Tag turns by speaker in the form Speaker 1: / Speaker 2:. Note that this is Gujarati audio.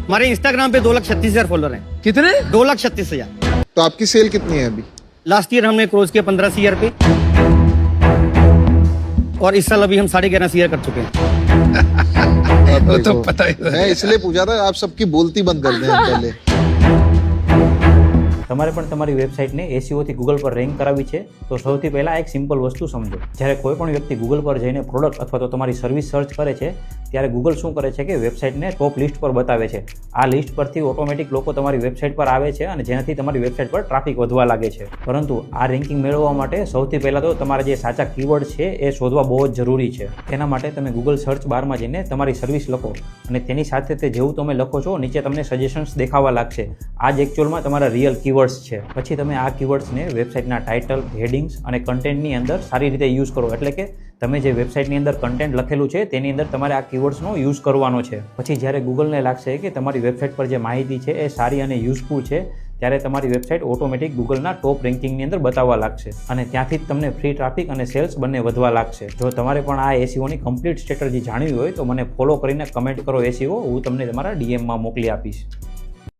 Speaker 1: हमारे इंस्टाग्राम पे 2,36,000 फॉलोअर हैं।
Speaker 2: कितने?
Speaker 1: 2,36,000।
Speaker 3: तो आपकी सेल कितनी है अभी?
Speaker 1: लास्ट ईयर हमने क्लोज किया 15 CR पे, और इस साल अभी हम 11.5 CR कर चुके हैं।
Speaker 2: वो तो पता ही
Speaker 3: मैं इसलिए पूछा था, आप सबकी बोलती बंद कर दें पहले।
Speaker 4: તમારે પણ તમારી વેબસાઇટને એસઈઓથી ગૂગલ પર રેન્ક કરાવવી છે તો સૌથી પહેલાં એક સિમ્પલ વસ્તુ સમજો. જ્યારે કોઈ પણ વ્યક્તિ ગૂગલ પર જઈને પ્રોડક્ટ અથવા તો તમારી સર્વિસ સર્ચ કરે છે ત્યારે ગૂગલ શું કરે છે કે વેબસાઇટને ટોપ લિસ્ટ પર બતાવે છે. આ લિસ્ટ પરથી ઓટોમેટિક લોકો તમારી વેબસાઇટ પર આવે છે અને જેનાથી તમારી વેબસાઇટ પર ટ્રાફિક વધવા લાગે છે. પરંતુ આ રેન્કિંગ મેળવવા માટે સૌથી પહેલાં તો તમારા જે સાચા કીવર્ડ છે એ શોધવા બહુ જ જરૂરી છે. તેના માટે તમે ગૂગલ સર્ચ બારમાં જઈને તમારી સર્વિસ લખો અને તેની સાથે તે જેવું તમે લખો છો નીચે તમને સજેશન્સ દેખાવા લાગશે. આ જ એકચ્યુઅલમાં તમારા રિયલ કીવર્ડ્સ છે. પછી તમે આ કીવર્ડ્સને વેબસાઇટના ટાઇટલ, હેડિંગ્સ અને કન્ટેન્ટની અંદર સારી રીતે યુઝ કરો. એટલે કે તમે જે વેબસાઇટની અંદર કન્ટેન્ટ લખેલું છે તેની અંદર તમારે આ કીવર્ડ્સનો યુઝ કરવાનો છે. પછી જ્યારે ગૂગલને લાગશે કે તમારી વેબસાઇટ પર જે માહિતી છે એ સારી અને યુઝફુલ છે ત્યારે તમારી વેબસાઇટ ઓટોમેટિક ગૂગલના ટોપ રેન્કિંગની અંદર બતાવવા લાગશે અને ત્યાંથી જ તમને ફ્રી ટ્રાફિક અને સેલ્સ બંને વધવા લાગશે. જો તમારે પણ આ એસઈઓની કમ્પ્લીટ સ્ટ્રેટેજી જાણવી હોય તો મને ફોલો કરીને કમેન્ટ કરો એસઈઓ, હું તમને તમારા DMમાં મોકલી આપીશ.